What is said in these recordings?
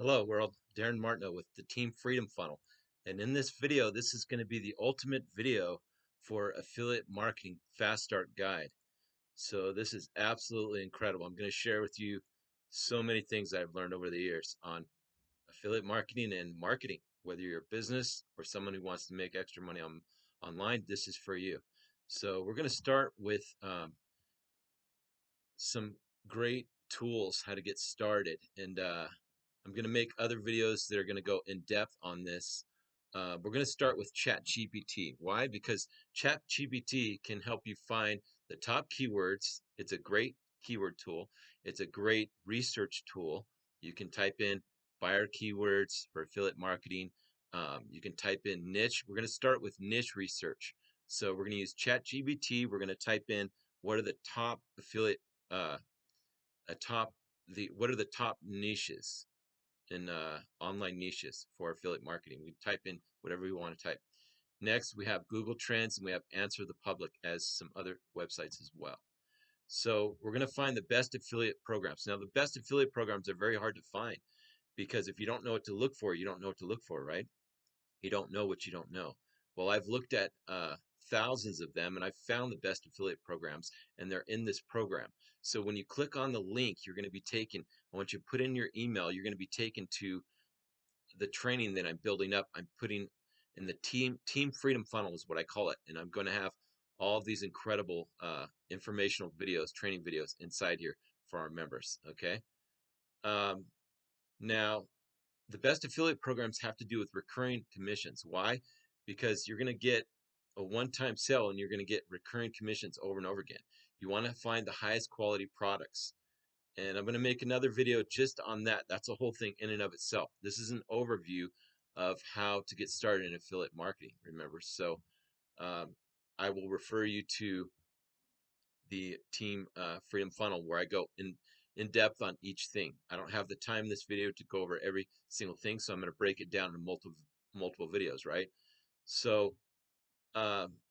Hello world, Darren Martineau with the Team Freedom Funnel. And in this video, this is going to be the ultimate video for affiliate marketing fast start guide. So this is absolutely incredible. I'm going to share with you so many things I've learned over the years on affiliate marketing and marketing. Whether you're a business or someone who wants to make extra money online, this is for you. So we're going to start with some great tools how to get started, and I'm going to make other videos that are going to go in depth on this. We're going to start with ChatGPT. Why? Because ChatGPT can help you find the top keywords. It's a great keyword tool. It's a great research tool. You can type in buyer keywords for affiliate marketing. You can type in niche. We're going to start with niche research. So we're going to use ChatGPT. We're going to type in what are the top affiliate what are the top niches in online niches for affiliate marketing. We type in whatever we want to type. Next, we have Google Trends, and we have Answer the Public as some other websites as well. So we're going to find the best affiliate programs. Now, the best affiliate programs are very hard to find because if you don't know what to look for, you don't know what to look for, right? You don't know what you don't know. Well, I've looked at thousands of them, and I've found the best affiliate programs, and they're in this program. So when you click on the link, you're going to be taken, once you put in your email, you're going to be taken to the training that I'm building up. I'm putting in the Team Freedom Funnel is what I call it, and I'm going to have all of these incredible informational videos, training videos inside here for our members, okay? Now, the best affiliate programs have to do with recurring commissions. Why? Because you're going to get a one-time sale and you're going to get recurring commissions over and over again. You want to find the highest quality products. And I'm going to make another video just on that. That's a whole thing in and of itself. This is an overview of how to get started in affiliate marketing, remember. So I will refer you to the Team Freedom Funnel where I go in depth on each thing. I don't have the time in this video to go over every single thing, so I'm going to break it down in multiple videos, right? So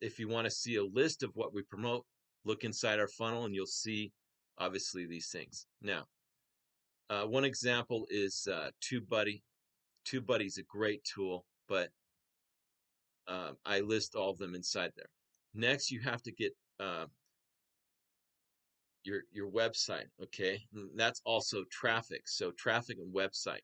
if you want to see a list of what we promote, look inside our funnel and you'll see obviously these things. Now, one example is TubeBuddy. TubeBuddy is a great tool, but I list all of them inside there. Next, you have to get your website, okay? That's also traffic, so traffic and website.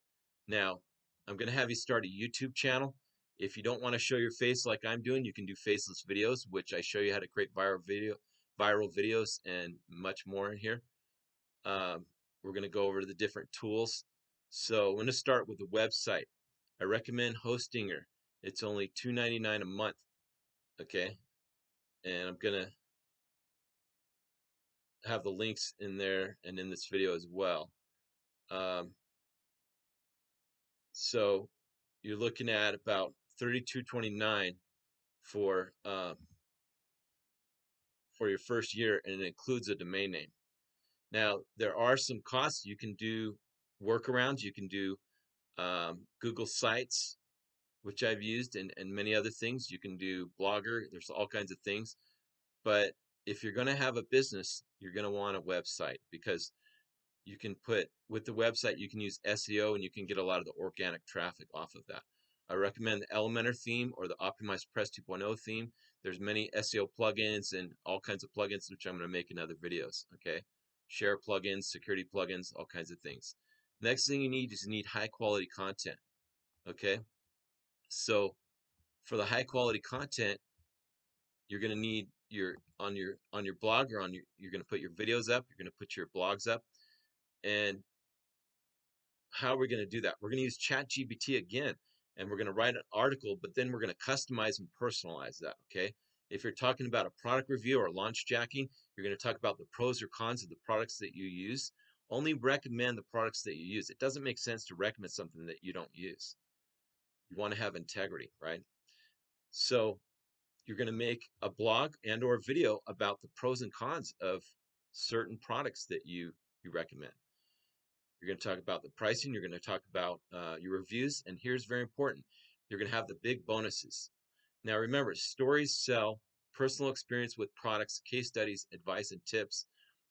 Now, I'm going to have you start a YouTube channel. If you don't want to show your face like I'm doing, you can do faceless videos, which I show you how to create viral videos and much more in here. We're going to go over the different tools. So I'm going to start with the website. I recommend Hostinger. It's only $2.99 a month, okay? And I'm going to have the links in there and in this video as well. So you're looking at about $32.29 for your first year, and it includes a domain name. Now there are some costs. You can do workarounds. You can do Google Sites, which I've used, and many other things. You can do Blogger. There's all kinds of things. But if you're going to have a business, you're going to want a website, because you can put, with the website, you can use SEO and you can get a lot of the organic traffic off of that. I recommend the Elementor theme or the Optimized Press 2.0 theme. There's many SEO plugins and all kinds of plugins, which I'm going to make in other videos, okay? Share plugins, security plugins, all kinds of things. Next thing you need is high quality content, okay? So for the high quality content, you're going to need on your blog, or you're going to put your videos up, you're going to put your blogs up. And how are we going to do that? We're going to use ChatGPT again, and we're going to write an article, but then we're going to customize and personalize that, okay? If you're talking about a product review or launch jacking, you're going to talk about the pros or cons of the products that you use. Only recommend the products that you use. It doesn't make sense to recommend something that you don't use. You want to have integrity, right? So you're going to make a blog and or video about the pros and cons of certain products that you recommend. You're going to talk about the pricing. You're going to talk about your reviews. And here's very important. You're going to have the big bonuses. Now, remember, stories sell, personal experience with products, case studies, advice, and tips.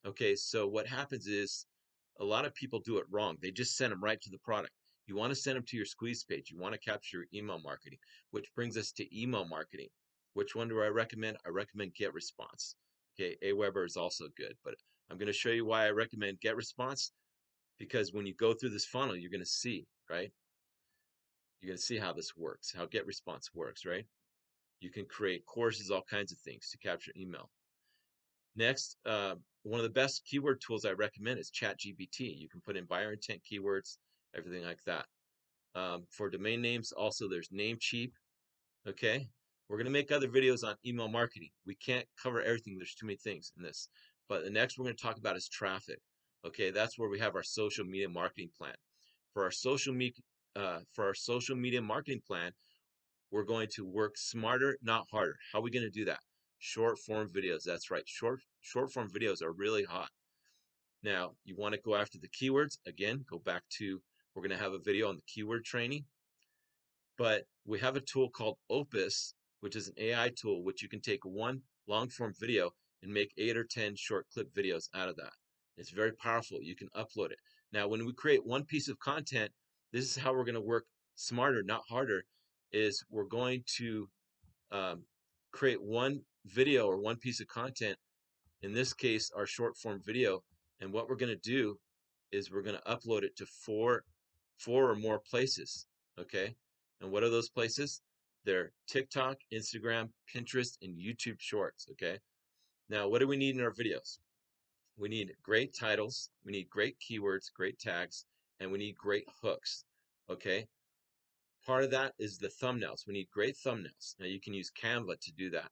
Okay, so what happens is a lot of people do it wrong. They just send them right to the product. You want to send them to your squeeze page. You want to capture your email marketing, which brings us to email marketing. Which one do I recommend? I recommend GetResponse. Okay, Aweber is also good, but I'm going to show you why I recommend GetResponse, because when you go through this funnel, you're going to see, right? You're going to see how this works, how GetResponse works, right? You can create courses, all kinds of things to capture email. Next, one of the best keyword tools I recommend is ChatGPT. You can put in buyer intent keywords, everything like that. For domain names, also there's NAMECHEAP. Okay, we're going to make other videos on email marketing. We can't cover everything. There's too many things in this. But the next we're going to talk about is traffic. Okay, that's where we have our social media marketing plan. For our social media marketing plan, we're going to work smarter, not harder. How are we going to do that? Short form videos. That's right. Short form videos are really hot. Now, you want to go after the keywords. Again, go back to, we're going to have a video on the keyword training. But we have a tool called OPUS, which is an AI tool, which you can take one long form video and make 8 or 10 short clip videos out of that. It's very powerful. You can upload it. Now, when we create one piece of content, this is how we're going to work smarter, not harder, is we're going to create one video or one piece of content, in this case, our short form video. And what we're going to do is we're going to upload it to four or more places. Okay. And what are those places? They're TikTok, Instagram, Pinterest, and YouTube Shorts. Okay. Now, what do we need in our videos? We need great titles. We need great keywords, great tags, and we need great hooks. Okay. Part of that is the thumbnails. We need great thumbnails. Now, you can use Canva to do that.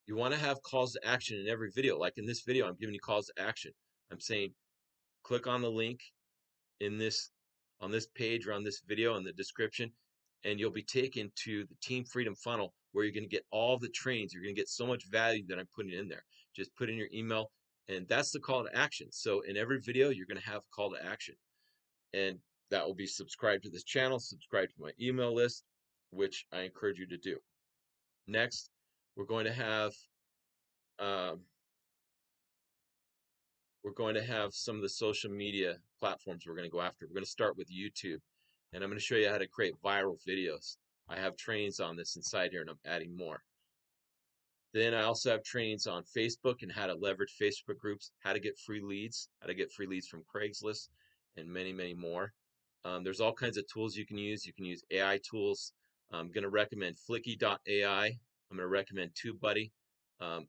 You want to have calls to action in every video. Like in this video, I'm giving you calls to action. I'm saying, click on the link in this, on this page or on this video in the description, and you'll be taken to the Team Freedom funnel, where you're going to get all the trainings. You're going to get so much value that I'm putting in there. Just put in your email, and that's the call to action. So in every video, you're going to have a call to action. And that will be subscribe to this channel, subscribe to my email list, which I encourage you to do. Next, we're going to have some of the social media platforms we're going to go after. We're going to start with YouTube, and I'm going to show you how to create viral videos. I have trainings on this inside here, and I'm adding more. Then I also have trainings on Facebook and how to leverage Facebook groups, how to get free leads from Craigslist, and many, many more. There's all kinds of tools you can use. You can use AI tools. I'm going to recommend Flicky.ai. I'm going to recommend TubeBuddy,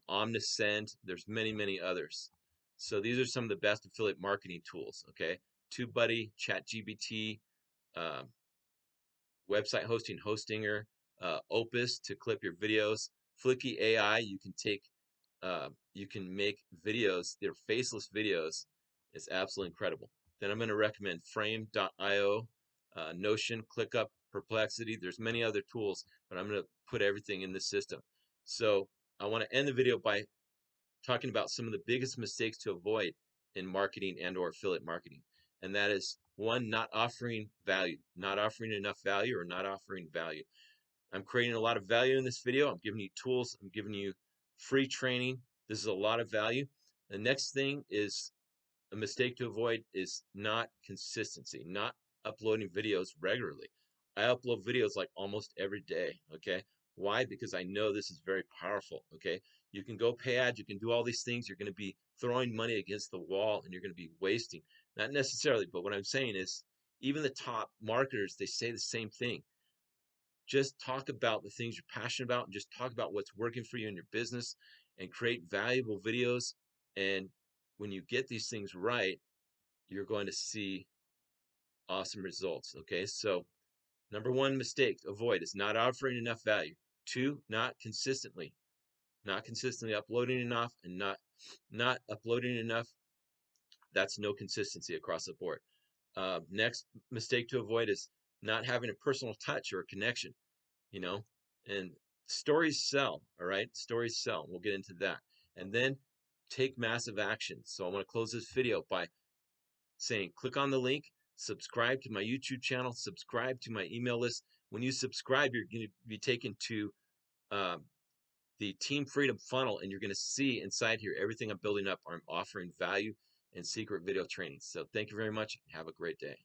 Omnisend. There's many, many others. So these are some of the best affiliate marketing tools. Okay, TubeBuddy, ChatGPT, website hosting, Hostinger, Opus to clip your videos. Flicky AI, you can make videos. They're faceless videos. It's absolutely incredible. Then I'm going to recommend Frame.io, Notion, ClickUp, Perplexity. There's many other tools, but I'm going to put everything in this system. So I want to end the video by talking about some of the biggest mistakes to avoid in marketing and or affiliate marketing. And that is, one, not offering value, not offering enough value, or not offering value. I'm creating a lot of value in this video. I'm giving you tools. I'm giving you free training. This is a lot of value. The next thing is a mistake to avoid is not consistency, not uploading videos regularly. I upload videos like almost every day. Okay. Why? Because I know this is very powerful. Okay. You can go pay ads. You can do all these things. You're going to be throwing money against the wall, and you're going to be wasting. Not necessarily, but what I'm saying is, even the top marketers, they say the same thing. Just talk about the things you're passionate about, and just talk about what's working for you in your business, and create valuable videos. And when you get these things right, you're going to see awesome results. Okay, so number one mistake to avoid is not offering enough value. Two, not consistently uploading enough, and not uploading enough. That's no consistency across the board. Next mistake to avoid is not having a personal touch or a connection. And stories sell. All right, stories sell. We'll get into that. And then take massive action. So I want to close this video by saying, click on the link, subscribe to my YouTube channel, subscribe to my email list. When you subscribe, you're going to be taken to the Team Freedom funnel, and you're going to see inside here everything I'm building up. I'm offering value, and secret video trainings. So thank you very much. Have a great day.